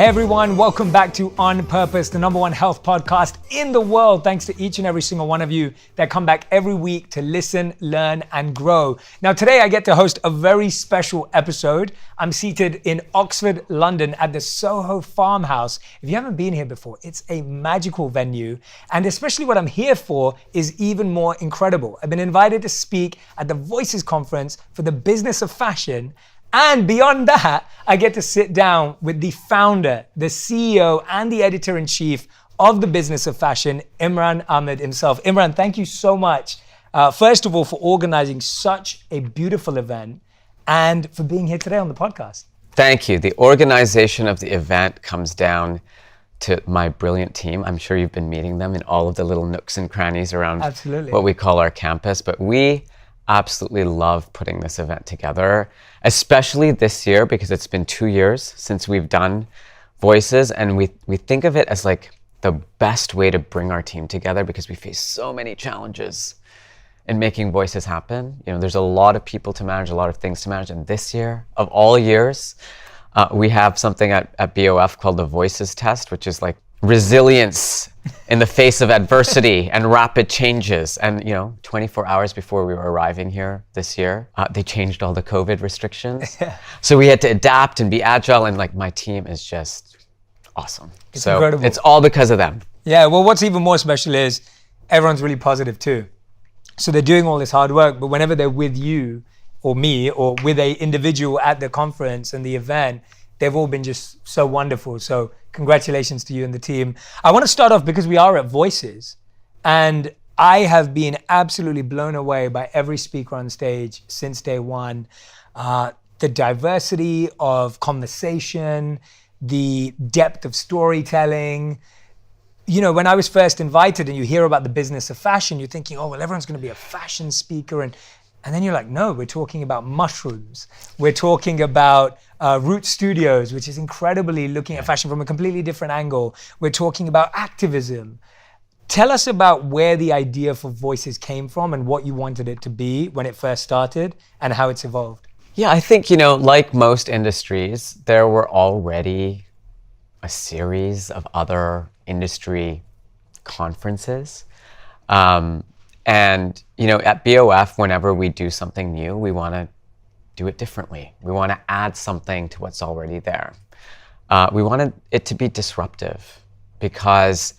Hey everyone, welcome back to On Purpose, the #1 health podcast in the world. Thanks to each and every single one of you that come back every week to listen, learn, and grow. Now today I get to host a very special episode. I'm seated in Oxford, London at the Soho Farmhouse. If you haven't been here before, it's a magical venue. And especially what I'm here for is even more incredible. I've been invited to speak at the Voices Conference for the business of fashion. And beyond that, I get to sit down with the founder, the CEO, and the editor-in-chief of the business of fashion, Imran Amed himself. Imran, thank you so much, first of all, for organizing such a beautiful event and for being here today on the podcast. Thank you. The organization of the event comes down to my brilliant team. I'm sure you've been meeting them in all of the little nooks and crannies around what we call our campus, but we absolutely love putting this event together, especially this year because it's been 2 years since we've done Voices, and we think of it as like the best way to bring our team together because we face so many challenges in making Voices happen. You know, there's a lot of people to manage, a lot of things to manage, and this year, of all years, we have something at BOF called the Voices Test, which is like resilience in the face of adversity and rapid changes. And 24 hours before we were arriving here this year, they changed all the COVID restrictions. So we had to adapt and be agile, and like my team is just awesome. It's incredible. It's all because of them. Yeah, well, what's even more special is everyone's really positive too. So they're doing all this hard work, but whenever they're with you or me or with a individual at the conference and the event, they've all been just so wonderful. So congratulations to you and the team. I want to start off because we are at Voices, and I have been absolutely blown away by every speaker on stage since day one. The diversity of conversation, the depth of storytelling. You know, when I was first invited and you hear about the business of fashion, you're thinking, oh, well, everyone's going to be a fashion speaker. And then you're like, no, we're talking about mushrooms. We're talking about Root Studios, which is incredibly looking at fashion from a completely different angle. We're talking about activism. Tell us about where the idea for Voices came from and what you wanted it to be when it first started and how it's evolved. Yeah, I think, like most industries, there were already a series of other industry conferences. And, at BOF, whenever we do something new, we want to do it differently. We want to add something to what's already there. We wanted it to be disruptive because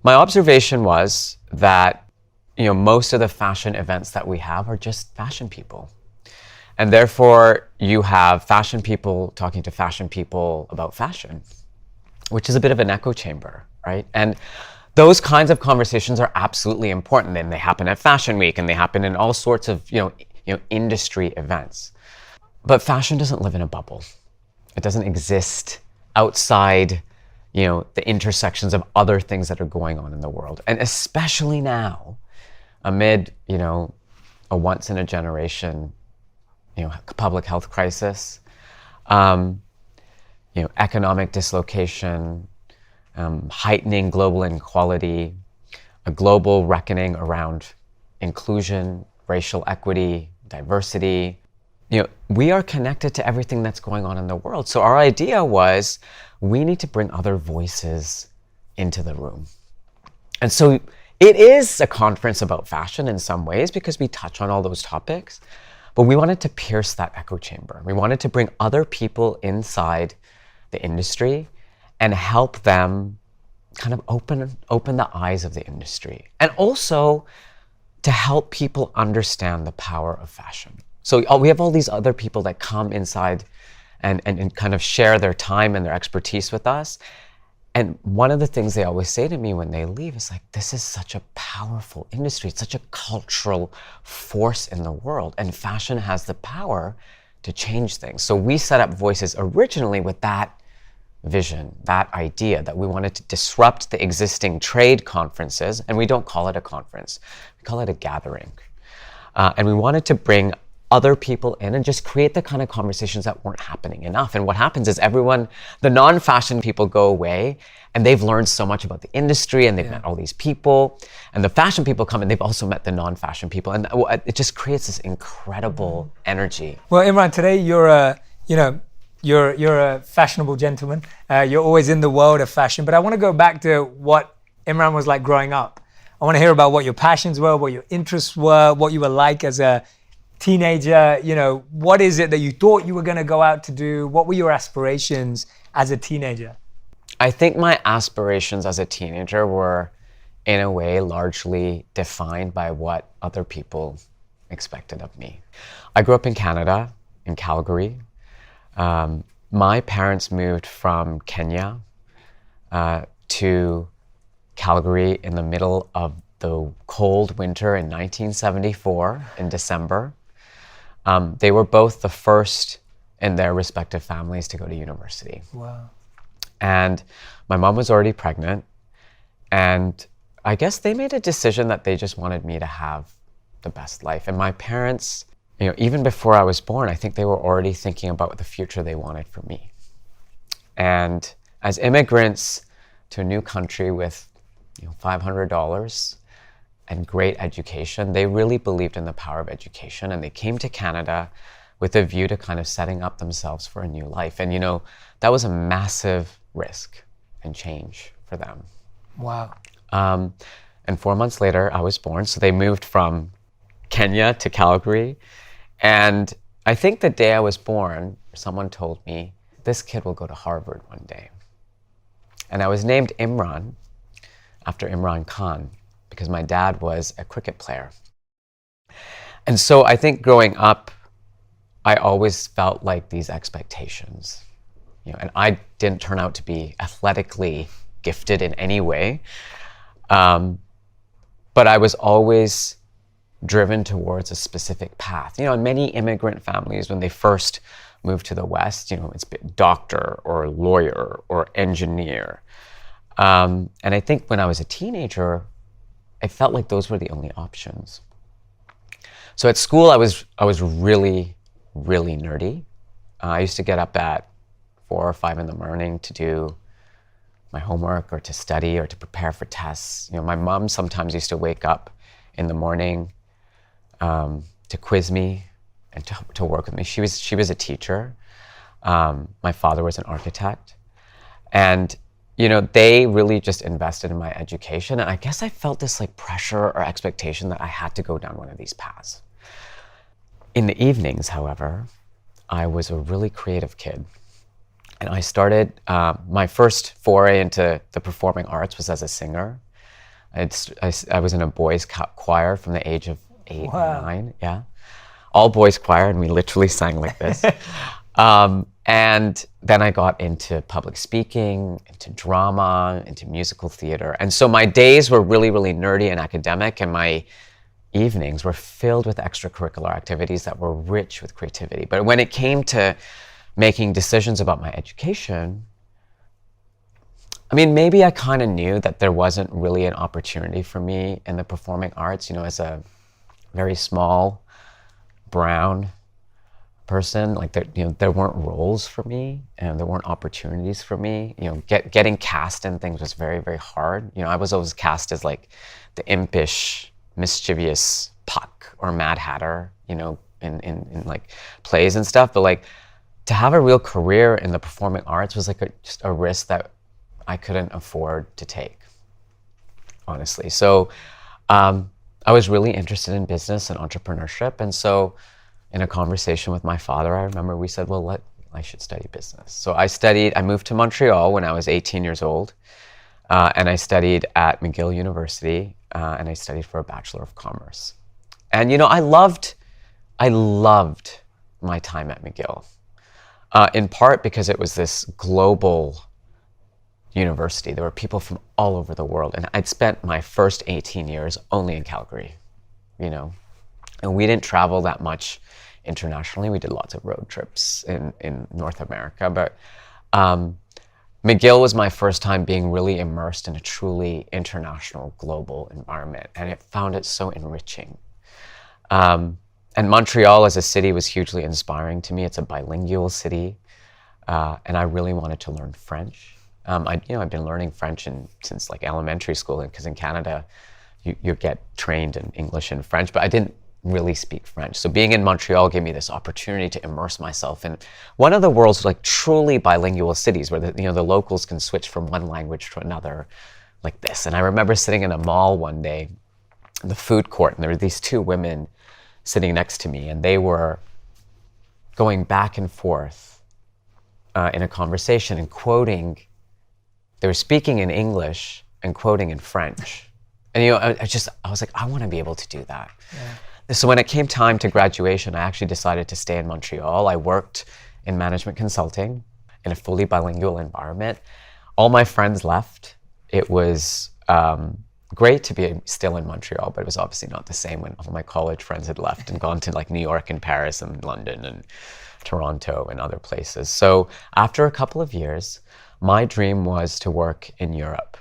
my observation was that, most of the fashion events that we have are just fashion people. And therefore, you have fashion people talking to fashion people about fashion, which is a bit of an echo chamber, right? And those kinds of conversations are absolutely important, and they happen at Fashion Week, and they happen in all sorts of industry events. But fashion doesn't live in a bubble. It doesn't exist outside, the intersections of other things that are going on in the world, and especially now, amid a once in a generation, public health crisis, economic dislocation. Heightening global inequality, a global reckoning around inclusion, racial equity, diversity. We are connected to everything that's going on in the world. So our idea was we need to bring other voices into the room. And so it is a conference about fashion in some ways because we touch on all those topics, but we wanted to pierce that echo chamber. We wanted to bring other people inside the industry and help them kind of open the eyes of the industry. And also to help people understand the power of fashion. So we have all these other people that come inside and kind of share their time and their expertise with us. And one of the things they always say to me when they leave is like, this is such a powerful industry. It's such a cultural force in the world. And fashion has the power to change things. So we set up Voices originally with that vision, that idea that we wanted to disrupt the existing trade conferences, and we don't call it a conference, we call it a gathering. And we wanted to bring other people in and just create the kind of conversations that weren't happening enough. And what happens is the non-fashion people go away and they've learned so much about the industry and they've met all these people, and the fashion people come and they've also met the non-fashion people, and it just creates this incredible energy. Well, Imran, today you're you're a fashionable gentleman. You're always in the world of fashion. But I want to go back to what Imran was like growing up. I want to hear about what your passions were, what your interests were, what you were like as a teenager. You know, what is it that you thought you were going to go out to do? What were your aspirations as a teenager? I think my aspirations as a teenager were, in a way, largely defined by what other people expected of me. I grew up in Canada, in Calgary. My parents moved from Kenya to Calgary in the middle of the cold winter in 1974 in December. They were both the first in their respective families to go to university. Wow. And my mom was already pregnant, and I guess they made a decision that they just wanted me to have the best life. And my parents, you know, even before I was born, I think they were already thinking about the future they wanted for me. And as immigrants to a new country with, you know, $500 and great education, they really believed in the power of education, and they came to Canada with a view to kind of setting up themselves for a new life. And, you know, that was a massive risk and change for them. Wow. And 4 months later, I was born. So they moved from Kenya to Calgary. And I think the day I was born, someone told me, this kid will go to Harvard one day. And I was named Imran after Imran Khan because my dad was a cricket player. And so I think growing up, I always felt like these expectations, you know, and I didn't turn out to be athletically gifted in any way. But I was always driven towards a specific path. You know, in many immigrant families, when they first move to the West, you know, it's doctor or lawyer or engineer. And I think when I was a teenager, I felt like those were the only options. So at school, I was really, really nerdy. I used to get up at 4 or 5 in the morning to do my homework or to study or to prepare for tests. You know, my mom sometimes used to wake up in the morning to quiz me and to work with me. She was a teacher. My father was an architect. And, you know, they really just invested in my education. And I guess I felt this like pressure or expectation that I had to go down one of these paths. In the evenings, however, I was a really creative kid. And I started, my first foray into the performing arts was as a singer. I was in a boys' choir from the age of 8 Wow. or 9, yeah. All boys choir, and we literally sang like this. And then I got into public speaking, into drama, into musical theater. And so my days were really, really nerdy and academic, and my evenings were filled with extracurricular activities that were rich with creativity. But when it came to making decisions about my education, I mean, maybe I kind of knew that there wasn't really an opportunity for me in the performing arts. You know, as a very small, brown person, like there weren't roles for me, and there weren't opportunities for me. You know, getting cast in things was very, very hard. You know, I was always cast as like the impish, mischievous Puck or Mad Hatter, you know, in like plays and stuff. But like to have a real career in the performing arts was like just a risk that I couldn't afford to take, honestly. So I was really interested in business and entrepreneurship. And so in a conversation with my father, I remember we said, well, I should study business. So I moved to Montreal when I was 18 years old. And I studied at McGill University, and I studied for a Bachelor of Commerce. And, you know, I loved my time at McGill, in part because it was this global university. There were people from all over the world. And I'd spent my first 18 years only in Calgary, you know, and we didn't travel that much internationally. We did lots of road trips in North America, but McGill was my first time being really immersed in a truly international, global environment, and it found it so enriching. And Montreal as a city was hugely inspiring to me. It's a bilingual city, and I really wanted to learn French. I've been learning French since like elementary school, because in Canada, you get trained in English and French, but I didn't really speak French. So being in Montreal gave me this opportunity to immerse myself in one of the world's like truly bilingual cities where the locals can switch from one language to another like this. And I remember sitting in a mall one day in the food court, and there were these two women sitting next to me, and they were going back and forth in a conversation and quoting. They were speaking in English and quoting in French. And I was like, I want to be able to do that. Yeah. So when it came time to graduation, I actually decided to stay in Montreal. I worked in management consulting in a fully bilingual environment. All my friends left. It was great to be still in Montreal, but it was obviously not the same when all my college friends had left and gone to like New York and Paris and London and Toronto and other places. So after a couple of years, my dream was to work in Europe.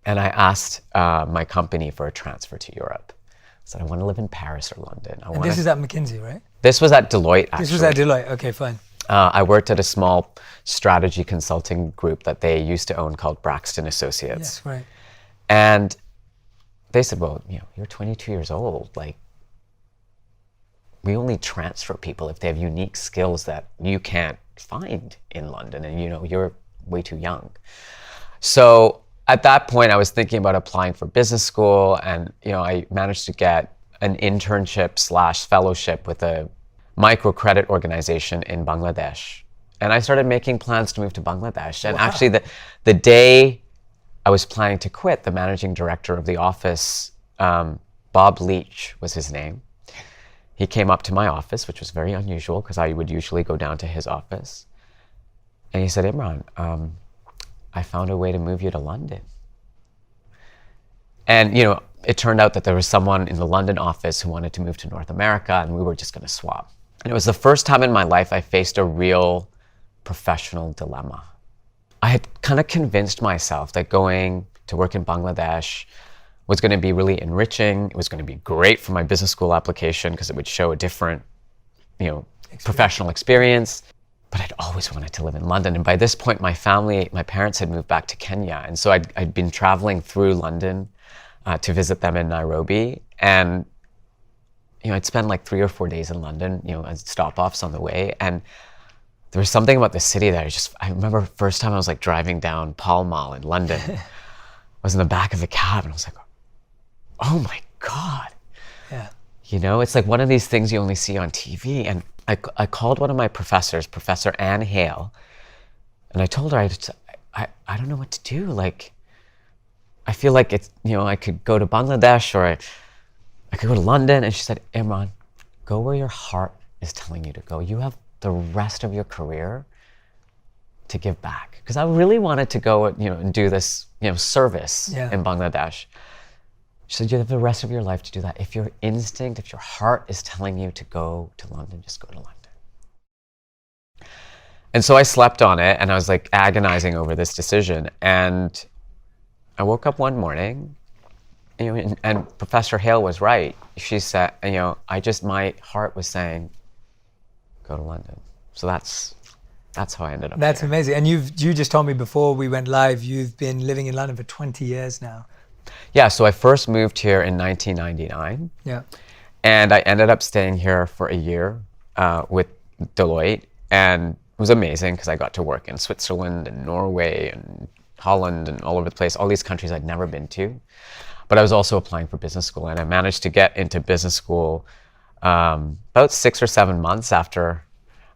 And I asked my company for a transfer to Europe. I said, I want to live in Paris or London. And this is at McKinsey, right? This was at Deloitte, actually. This was at Deloitte, okay, fine. I worked at a small strategy consulting group that they used to own called Braxton Associates. Yes, right. And they said, well, you're 22 years old. Like, we only transfer people if they have unique skills that you can't find in London. And, you're way too young. So at that point, I was thinking about applying for business school. And, I managed to get an internship / fellowship with a microcredit organization in Bangladesh. And I started making plans to move to Bangladesh. And actually, the day I was planning to quit, the managing director of the office, Bob Leach was his name. He came up to my office, which was very unusual because I would usually go down to his office. And he said, Imran, I found a way to move you to London. And, it turned out that there was someone in the London office who wanted to move to North America, and we were just going to swap. And it was the first time in my life I faced a real professional dilemma. I had kind of convinced myself that going to work in Bangladesh was going to be really enriching. It was going to be great for my business school application because it would show a different, professional experience. But I'd always wanted to live in London. And by this point, my parents had moved back to Kenya. And so I'd been traveling through London to visit them in Nairobi. And, I'd spend like 3 or 4 days in London, as stop-offs on the way. And there was something about the city that I remember first time I was like driving down Pall Mall in London. I was in the back of the cab and I was like, oh my God. Yeah. It's like one of these things you only see on TV. And I called one of my professors, Professor Anne Hale, and I told her, I don't know what to do. Like, I feel like it's, I could go to Bangladesh or I could go to London. And she said, Imran, go where your heart is telling you to go. You have the rest of your career to give back. Because I really wanted to go, and do this, service in Bangladesh. She said, you have the rest of your life to do that. If your instinct, if your heart is telling you to go to London, just go to London. And so I slept on it and I was like agonizing over this decision. And I woke up one morning, and Professor Hale was right. She said, my heart was saying, go to London. So that's how I ended up That's here. Amazing. And you just told me before we went live, you've been living in London for 20 years now. Yeah, so I first moved here in 1999. Yeah. And I ended up staying here for a year with Deloitte. And it was amazing because I got to work in Switzerland and Norway and Holland and all over the place, all these countries I'd never been to. But I was also applying for business school, and I managed to get into business school about 6 or 7 months after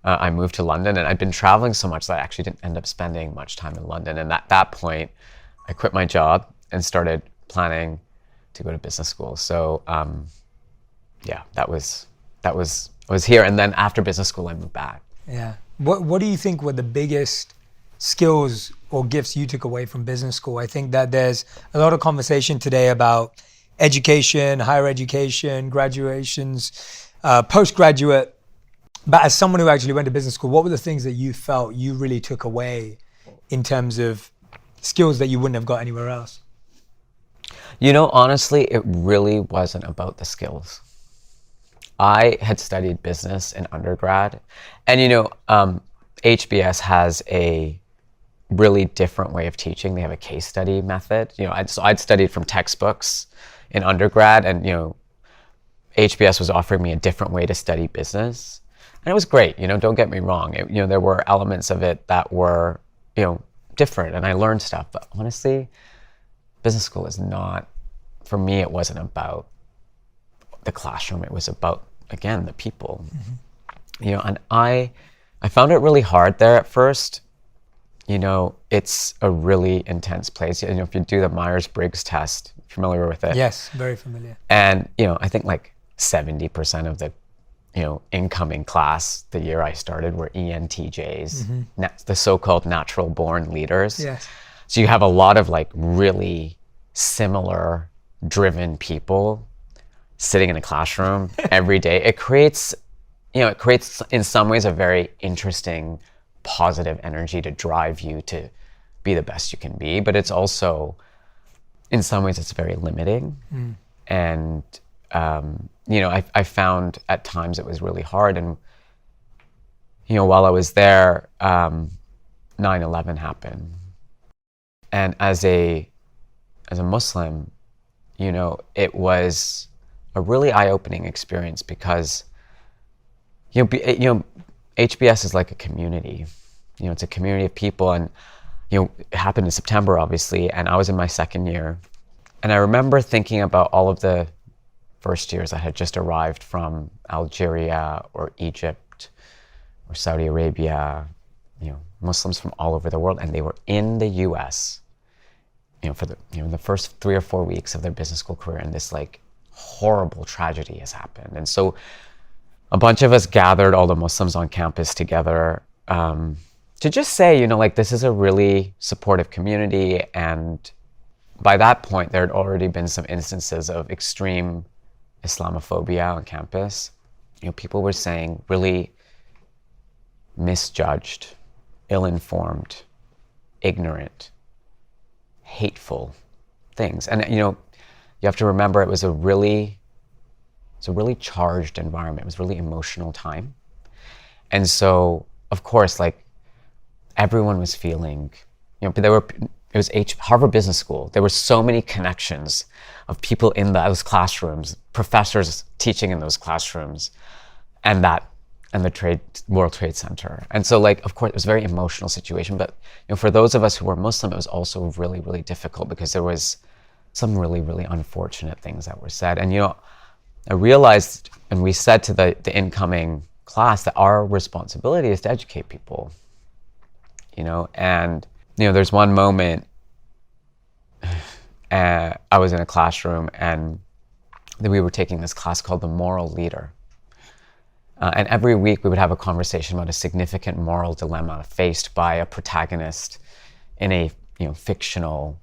I moved to London. And I'd been traveling so much that I actually didn't end up spending much time in London. And at that point, I quit my job and started planning to go to business school. So I was here. And then after business school, I moved back. Yeah. What do you think were the biggest skills or gifts you took away from business school? I think that there's a lot of conversation today about education, higher education, graduations, postgraduate. But as someone who actually went to business school, what were the things that you felt you really took away in terms of skills that you wouldn't have got anywhere else? Honestly, it really wasn't about the skills. I had studied business in undergrad, and HBS has a really different way of teaching. They have a case study method. I'd studied from textbooks in undergrad, and HBS was offering me a different way to study business. And it was great, don't get me wrong. There were elements of it that were, different, and I learned stuff. But honestly, business school is not, for me, it wasn't about the classroom. It was about, again, the people. And I found it really hard there at first. It's a really intense place. If you do the Myers-Briggs test, familiar with it? Yes, very familiar. And, I think like 70% of the, incoming class the year I started were ENTJs, the so-called natural born leaders. Yes. So you have a lot of like really similar driven people sitting in a classroom every day. It creates in some ways a very interesting, positive energy to drive you to be the best you can be. But it's also, in some ways, it's very limiting. And, I found at times it was really hard. And, while I was there, 9/11 happened. And as a Muslim, it was a really eye-opening experience because, HBS is like a community. It's a community of people, and it happened in September, obviously, and I was in my second year. And I remember thinking about all of the first years that had just arrived from Algeria or Egypt or Saudi Arabia, Muslims from all over the world, and they were in the US, for the first 3 or 4 weeks of their business school career, and this like horrible tragedy has happened. And so a bunch of us gathered, all the Muslims on campus together, to just say, this is a really supportive community. And by that point, there had already been some instances of extreme Islamophobia on campus. People were saying really misjudged, ill-informed, ignorant, hateful things. And, you have to remember it was a really charged environment. It was a really emotional time. And so, of course, like everyone was feeling, it was Harvard Business School. There were so many connections of people in those classrooms, professors teaching in those classrooms, and the World Trade Center. And so, like, of course, it was a very emotional situation. But for those of us who were Muslim, it was also really, really difficult because there was some really, really unfortunate things that were said. And I realized, and we said to the incoming class, that our responsibility is to educate people. And there's one moment, I was in a classroom, and we were taking this class called The Moral Leader. And every week we would have a conversation about a significant moral dilemma faced by a protagonist in a fictional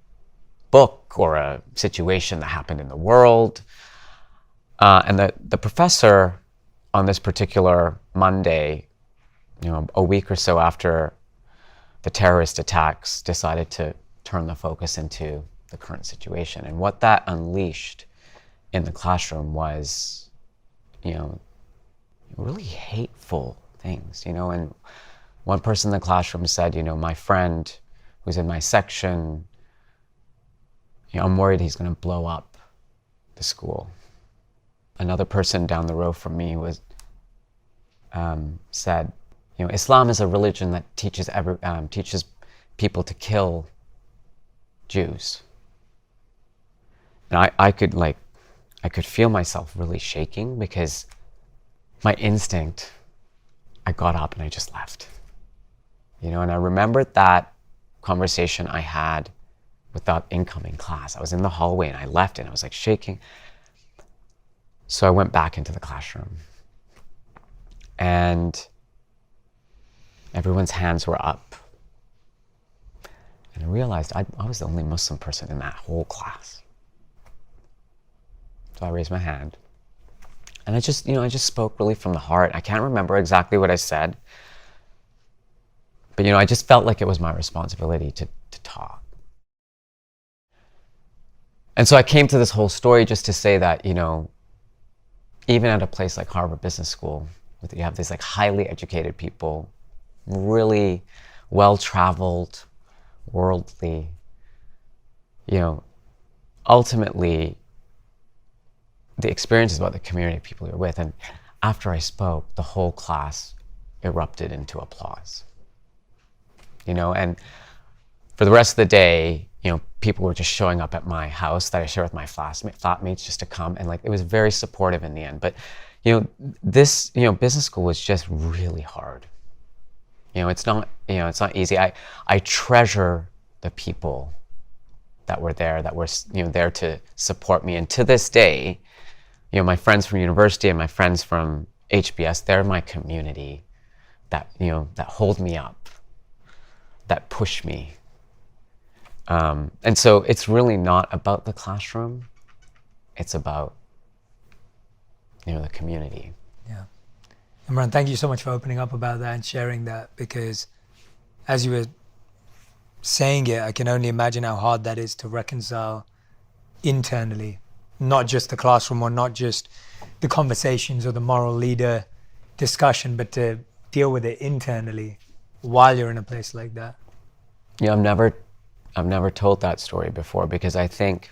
book or a situation that happened in the world. And the professor on this particular Monday, a week or so after the terrorist attacks, decided to turn the focus into the current situation. And what that unleashed in the classroom was, really hateful things, And one person in the classroom said, my friend who's in my section, I'm worried he's going to blow up the school. Another person down the row from me said, Islam is a religion that teaches people to kill Jews. And I could feel myself really shaking because my instinct, I got up and I just left. And I remembered that conversation I had with that incoming class. I was in the hallway and I left and I was like shaking. So I went back into the classroom. And everyone's hands were up. And I realized I was the only Muslim person in that whole class. So I raised my hand. And I just spoke really from the heart. I can't remember exactly what I said. But, I just felt like it was my responsibility to talk. And so I came to this whole story just to say that, even at a place like Harvard Business School, you have these like highly educated people, really well-traveled, worldly, ultimately, the experience is about the community of people you're with. And after I spoke, the whole class erupted into applause. And for the rest of the day, people were just showing up at my house that I share with my flatmates just to come, and it was very supportive in the end. But this business school was just really hard. It's not easy. I treasure the people that were there, there to support me. And to this day, my friends from university and my friends from HBS, they're my community that hold me up, that push me. And so it's really not about the classroom. It's about, the community. Yeah. Imran, thank you so much for opening up about that and sharing that, because as you were saying it, I can only imagine how hard that is to reconcile internally, not just the classroom or not just the conversations or the moral leader discussion, but to deal with it internally while you're in a place like that. Yeah, I've never told that story before, because I think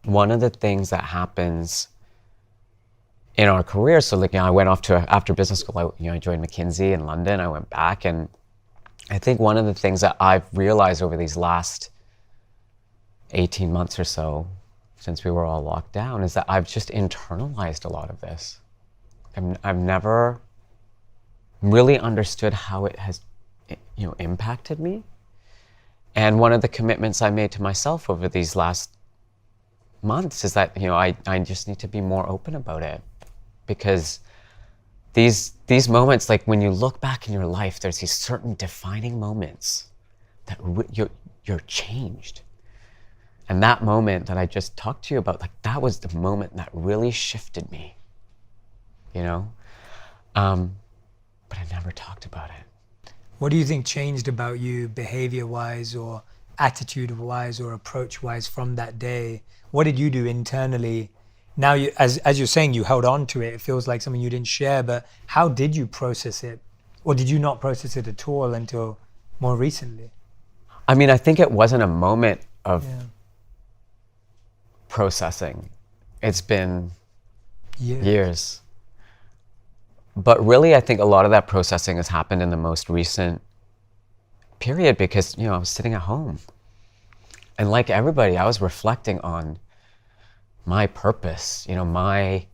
one of the things that happens in our career, so I went off to, after business school, I joined McKinsey in London. I went back, and I think one of the things that I've realized over these last 18 months or so, since we were all locked down, is that I've just internalized a lot of this. I've never really understood how it has, impacted me. And one of the commitments I made to myself over these last months is that, I just need to be more open about it. Because these moments, when you look back in your life, there's these certain defining moments that you're changed. And that moment that I just talked to you about, that was the moment that really shifted me, But I never talked about it. What do you think changed about you behavior-wise or attitude-wise or approach-wise from that day? What did you do internally? Now, as you're saying, you held on to it. It feels like something you didn't share, but how did you process it? Or did you not process it at all until more recently? I think it wasn't a moment of processing. It's been years. But really, I think a lot of that processing has happened in the most recent period, because, I was sitting at home. And like everybody, I was reflecting on my purpose, why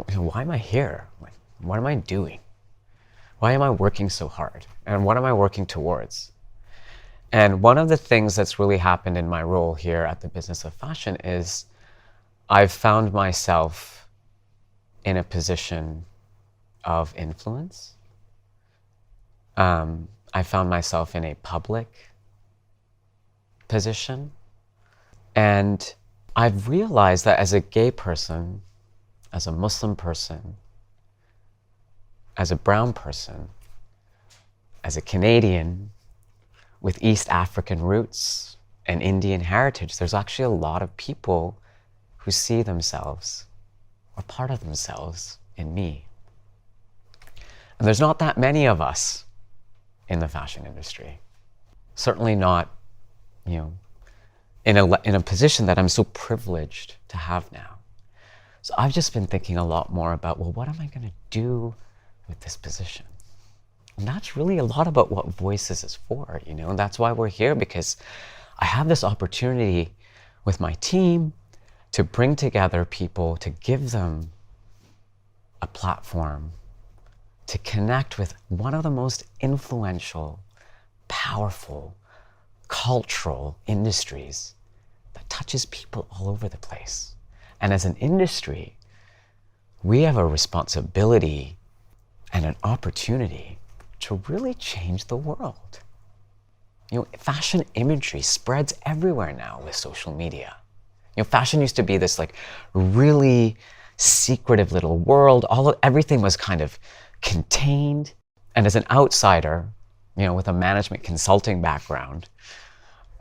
am I here? What am I doing? Why am I working so hard? And what am I working towards? And one of the things that's really happened in my role here at the Business of Fashion is I've found myself in a position of influence. I found myself in a public position. And I've realized that as a gay person, as a Muslim person, as a brown person, as a Canadian with East African roots and Indian heritage, there's actually a lot of people who see themselves or part of themselves in me. And there's not that many of us in the fashion industry. Certainly not, in a position that I'm so privileged to have now. So I've just been thinking a lot more about, what am I going to do with this position? And that's really a lot about what Voices is for, and that's why we're here, because I have this opportunity with my team to bring together people, to give them a platform, to connect with one of the most influential, powerful, cultural industries that touches people all over the place. And as an industry, we have a responsibility and an opportunity to really change the world. Fashion imagery spreads everywhere now with social media. Fashion used to be this really secretive little world. Everything was kind of contained. And as an outsider, with a management consulting background,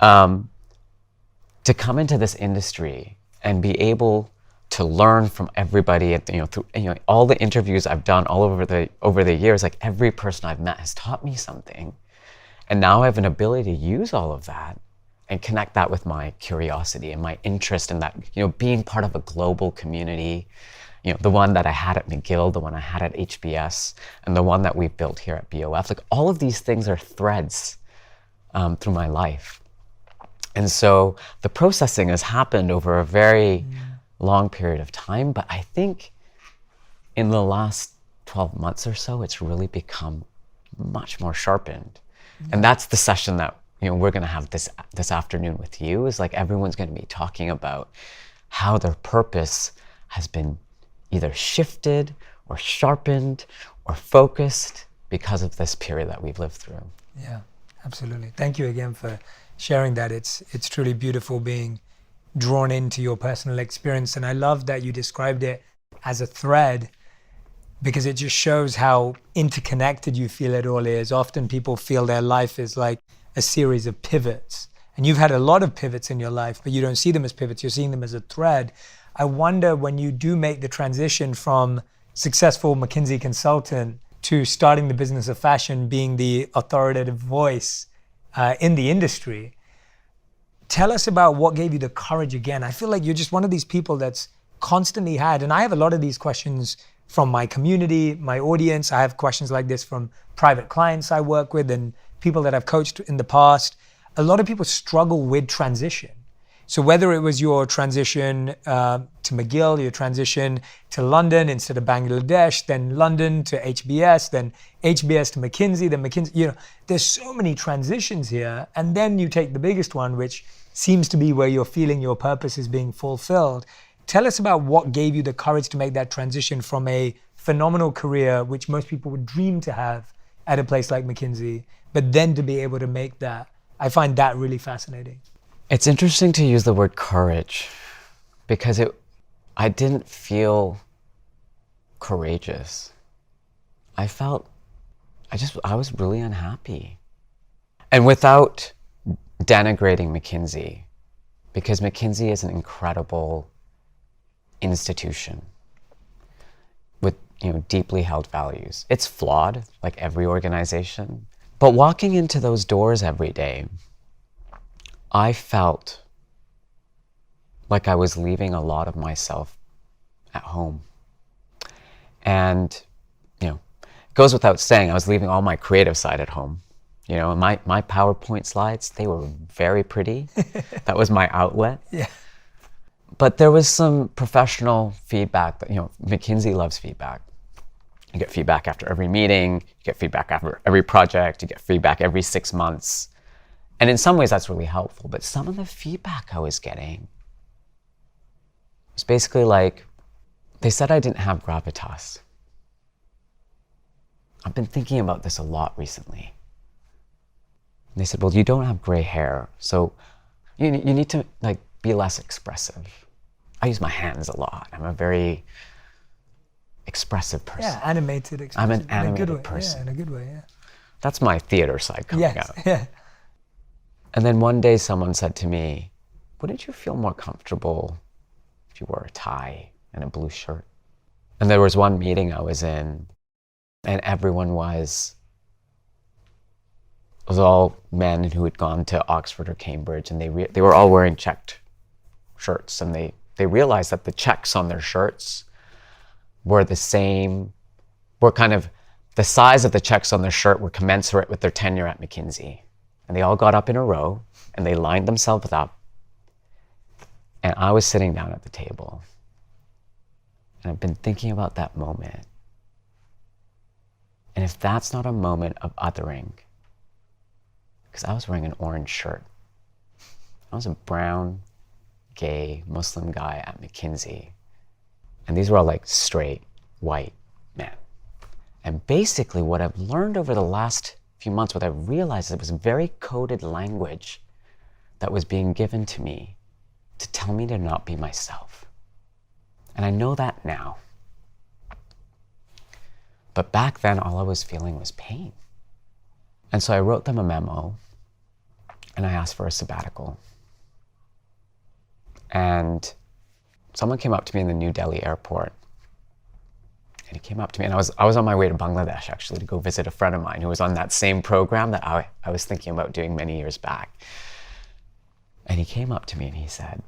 to come into this industry and be able to learn from everybody, through all the interviews I've done all over the years, every person I've met has taught me something. And now I have an ability to use all of that and connect that with my curiosity and my interest in that, being part of a global community, the one that I had at McGill, the one I had at HBS, and the one that we've built here at BOF. Like, all of these things are threads through my life. And so the processing has happened over a very long period of time, but I think in the last 12 months or so, it's really become much more sharpened. And that's the session that we're going to have this afternoon with you, is like everyone's going to be talking about how their purpose has been either shifted or sharpened or focused because of this period that we've lived through. Yeah, absolutely. Thank you again for sharing that. It's truly beautiful being drawn into your personal experience. And I love that you described it as a thread, because it just shows how interconnected you feel it all is. Often people feel their life is like a series of pivots. And you've had a lot of pivots in your life, but you don't see them as pivots, you're seeing them as a thread. I wonder, when you do make the transition from successful McKinsey consultant to starting the business of fashion, being the authoritative voice in the industry, tell us about what gave you the courage again. I feel like you're just one of these people that's constantly had, and I have a lot of these questions from my community, my audience. I have questions like this from private clients I work with and people that I've coached in the past. A lot of people struggle with transition. So whether it was your transition to McGill, your transition to London instead of Bangladesh, then London to HBS, then HBS to McKinsey, then McKinsey, there's so many transitions here. And then you take the biggest one, which seems to be where you're feeling your purpose is being fulfilled. Tell us about what gave you the courage to make that transition from a phenomenal career, which most people would dream to have at a place like McKinsey, but then to be able to make that. I find that really fascinating. It's interesting to use the word courage, because I didn't feel courageous. I was really unhappy. And without denigrating McKinsey, because McKinsey is an incredible institution with deeply held values. It's flawed, like every organization. But walking into those doors every day, I felt like I was leaving a lot of myself at home. And, it goes without saying, I was leaving all my creative side at home. And my PowerPoint slides, they were very pretty. That was my outlet. Yeah. But there was some professional feedback that, McKinsey loves feedback. You get feedback after every meeting, you get feedback after every project, you get feedback every 6 months. And in some ways that's really helpful, but some of the feedback I was getting was basically like, they said I didn't have gravitas. I've been thinking about this a lot recently. And they said, well, you don't have gray hair, so you need to be less expressive. I use my hands a lot. I'm a very expressive person. Yeah, animated, expressive. I'm an animated person. Yeah, in a good way, yeah. That's my theater side coming out. Yeah. And then one day someone said to me, wouldn't you feel more comfortable if you wore a tie and a blue shirt? And there was one meeting I was in, and everyone was all men who had gone to Oxford or Cambridge, and they were all wearing checked shirts, and they realized that the checks on their shirts were kind of the size of the checks on their shirt were commensurate with their tenure at McKinsey. And they all got up in a row and they lined themselves up. And I was sitting down at the table. And I've been thinking about that moment. And if that's not a moment of othering, because I was wearing an orange shirt. I was a brown, gay, Muslim guy at McKinsey. And these were all like straight, white men. And basically what I've learned over the last few months, what I realized, it was very coded language that was being given to me to tell me to not be myself. And I know that now. But back then, all I was feeling was pain. And so I wrote them a memo and I asked for a sabbatical. And someone came up to me in the New Delhi airport. And he came up to me, and I was on my way to Bangladesh, actually, to go visit a friend of mine who was on that same program that I was thinking about doing many years back. And he came up to me and he said,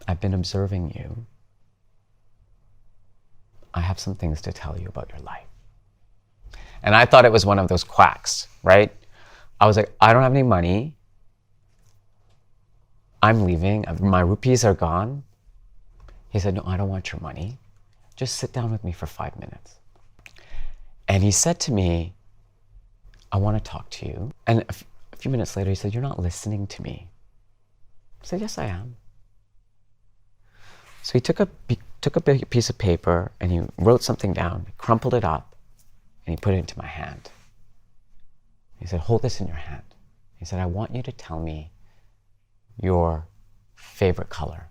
I've been observing you. I have some things to tell you about your life. And I thought it was one of those quacks, right? I was like, I don't have any money. I'm leaving. My rupees are gone. He said, no, I don't want your money. Just sit down with me for 5 minutes. And he said to me, I want to talk to you. And a few minutes later, he said, you're not listening to me. I said, yes, I am. So he took a big piece of paper and he wrote something down, crumpled it up, and he put it into my hand. He said, hold this in your hand. He said, I want you to tell me your favorite color.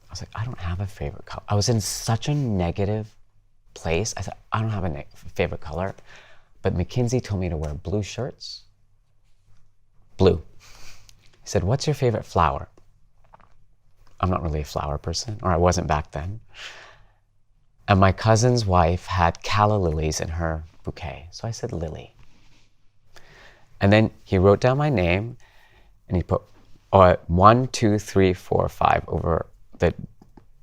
I was like, I don't have a favorite color. I was in such a negative place. I said, I don't have a favorite color. But McKinsey told me to wear blue shirts. Blue. He said, what's your favorite flower? I'm not really a flower person, or I wasn't back then. And my cousin's wife had calla lilies in her bouquet. So I said, lily. And then he wrote down my name and he put 1, 2, 3, 4, 5 over the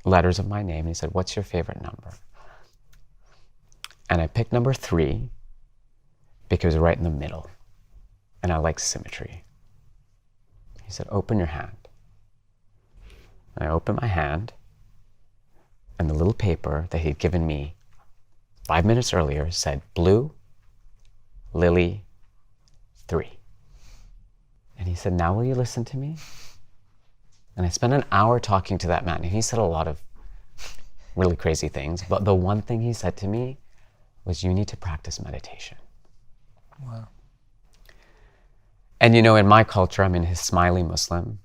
letters of my name. And he said, what's your favorite number? And I picked number 3 because it was right in the middle. And I like symmetry. He said, open your hand. And I opened my hand, and the little paper that he'd given me 5 minutes earlier said, blue, lily, 3. And he said, now will you listen to me? And I spent an hour talking to that man, and he said a lot of really crazy things, but the one thing he said to me was, you need to practice meditation. Wow. And you know, in my culture, I'm in his Ismaili Muslim,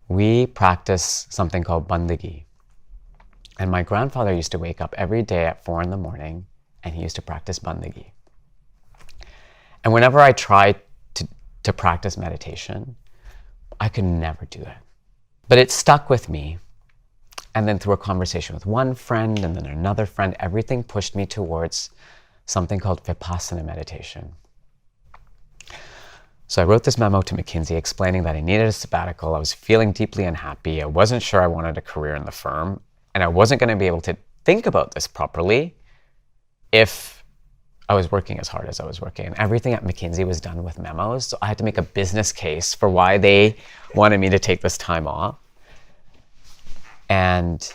we practice something called bandagi. And my grandfather used to wake up every day at 4 in the morning, and he used to practice bandagi. And whenever I tried to practice meditation, I could never do it. But it stuck with me. And then through a conversation with one friend and then another friend, everything pushed me towards something called Vipassana meditation. So I wrote this memo to McKinsey explaining that I needed a sabbatical. I was feeling deeply unhappy. I wasn't sure I wanted a career in the firm. And I wasn't going to be able to think about this properly if I was working as hard as I was working. And everything at McKinsey was done with memos. So I had to make a business case for why they wanted me to take this time off. And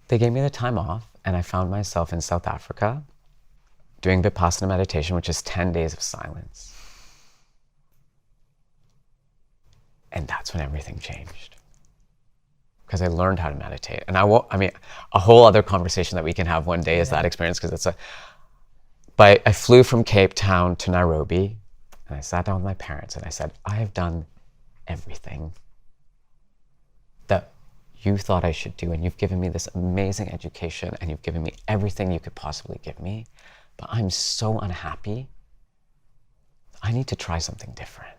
they gave me the time off. And I found myself in South Africa doing Vipassana meditation, which is 10 days of silence. And that's when everything changed. Because I learned how to meditate. And a whole other conversation that we can have one day is that experience, because but I flew from Cape Town to Nairobi, and I sat down with my parents and I said, I have done everything that you thought I should do, and you've given me this amazing education, and you've given me everything you could possibly give me, but I'm so unhappy. I need to try something different.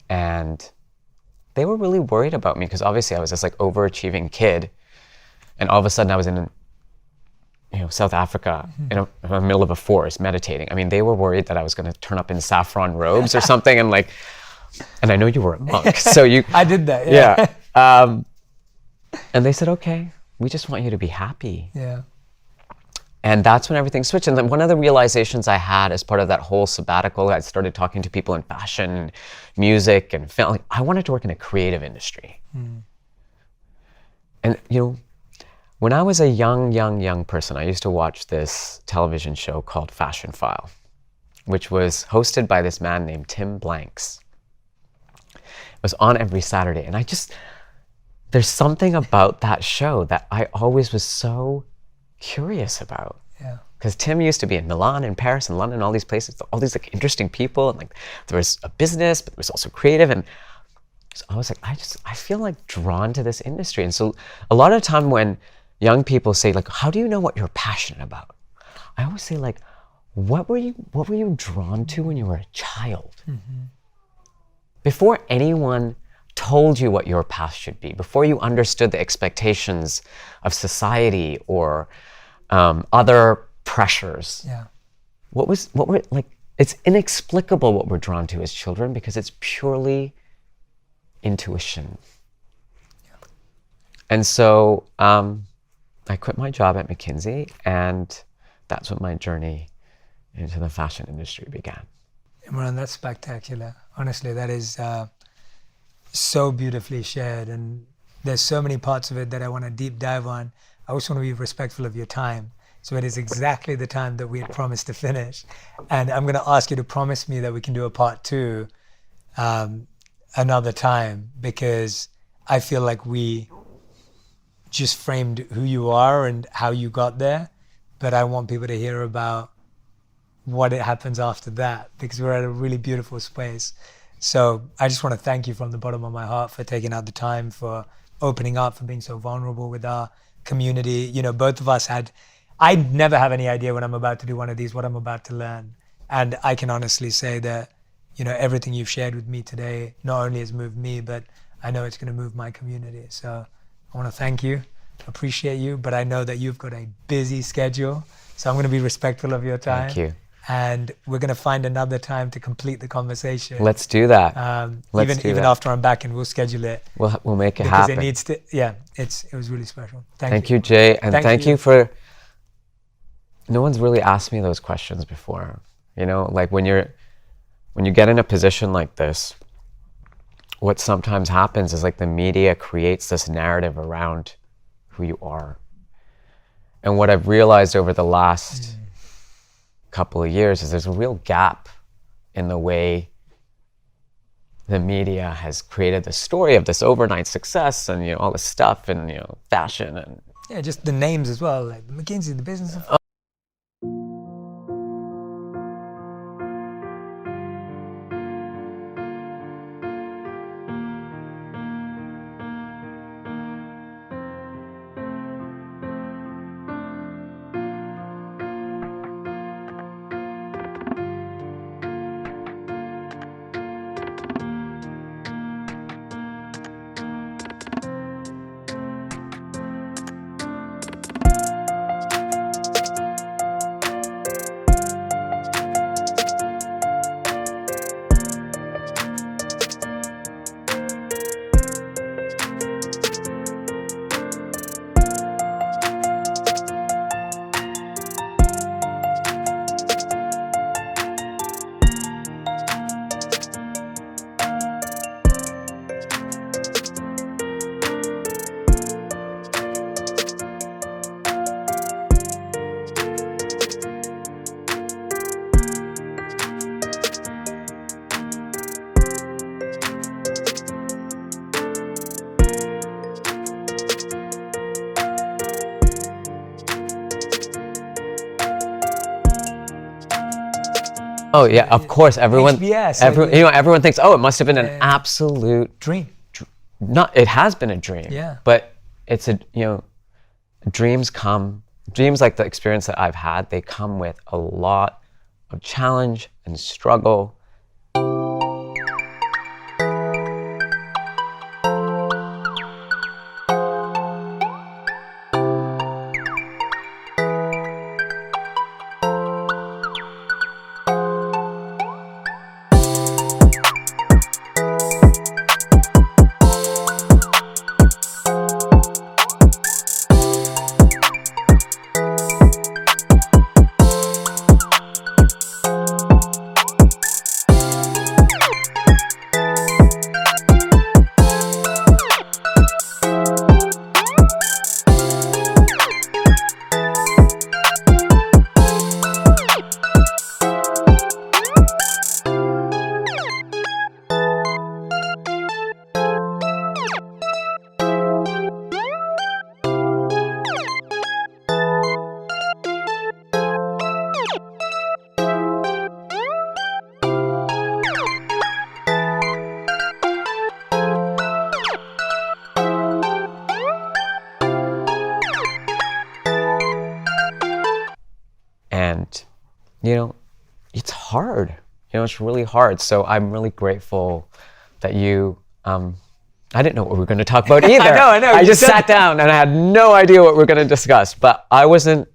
And they were really worried about me, because obviously I was this like overachieving kid, and all of a sudden I was in South Africa, in the middle of a forest meditating. I mean, they were worried that I was going to turn up in saffron robes or something, and I know you were a monk, so you. I did that. Yeah. And they said, okay, we just want you to be happy. Yeah. And that's when everything switched. And then one of the realizations I had as part of that whole sabbatical, I started talking to people in fashion, music, and felt like I wanted to work in a creative industry. And when I was a young person, I used to watch this television show called Fashion File, which was hosted by this man named Tim Blanks. It was on every Saturday. And there's something about that show that I always was so curious about. Yeah. Because Tim used to be in Milan and Paris and London, all these places, all these interesting people, and there was a business, but there was also creative. And so I was like, I feel drawn to this industry. And so a lot of the time when young people say how do you know what you're passionate about? I always say what were you drawn to when you were a child? Before anyone told you what your path should be, before you understood the expectations of society or other pressures. Yeah. What were it's inexplicable what we're drawn to as children because it's purely intuition. And so I quit my job at McKinsey, and that's when my journey into the fashion industry began. Imran, that's spectacular. Honestly, that is so beautifully shared, and there's so many parts of it that I want to deep dive on. I also want to be respectful of your time. So it is exactly the time that we had promised to finish. And I'm going to ask you to promise me that we can do a part 2 another time, because I feel like we just framed who you are and how you got there. But I want people to hear about what it happens after that, because we're at a really beautiful space. So I just want to thank you from the bottom of my heart for taking out the time, for opening up, for being so vulnerable with our community. You know, both of us I never have any idea when I'm about to do one of these, what I'm about to learn. And I can honestly say that, you know, everything you've shared with me today not only has moved me, but I know it's going to move my community. So I want to thank you, appreciate you, but I know that you've got a busy schedule. So I'm going to be respectful of your time. Thank you. And we're going to find another time to complete the conversation. Let's do that. Even after I'm back, and we'll schedule it. We'll make it because happen. It needs to. Yeah, it was really special. Thank you, Jay, and thank you for. No one's really asked me those questions before. You know, like when you get in a position like this, what sometimes happens is like the media creates this narrative around who you are. And what I've realized over the last couple of years is there's a real gap in the way the media has created the story of this overnight success and, you know, all this stuff and, you know, fashion and just the names as well, like McKinsey, the business of oh yeah, of course. Everyone, HBS, everyone thinks, oh, it must have been an absolute dream. It has been a dream. Yeah. But it's dreams like the experience that I've had, they come with a lot of challenge and struggle. And, it's hard. It's really hard. So I'm really grateful that you, I didn't know what we were going to talk about either. I know. I just sat down and I had no idea what we were going to discuss. But I wasn't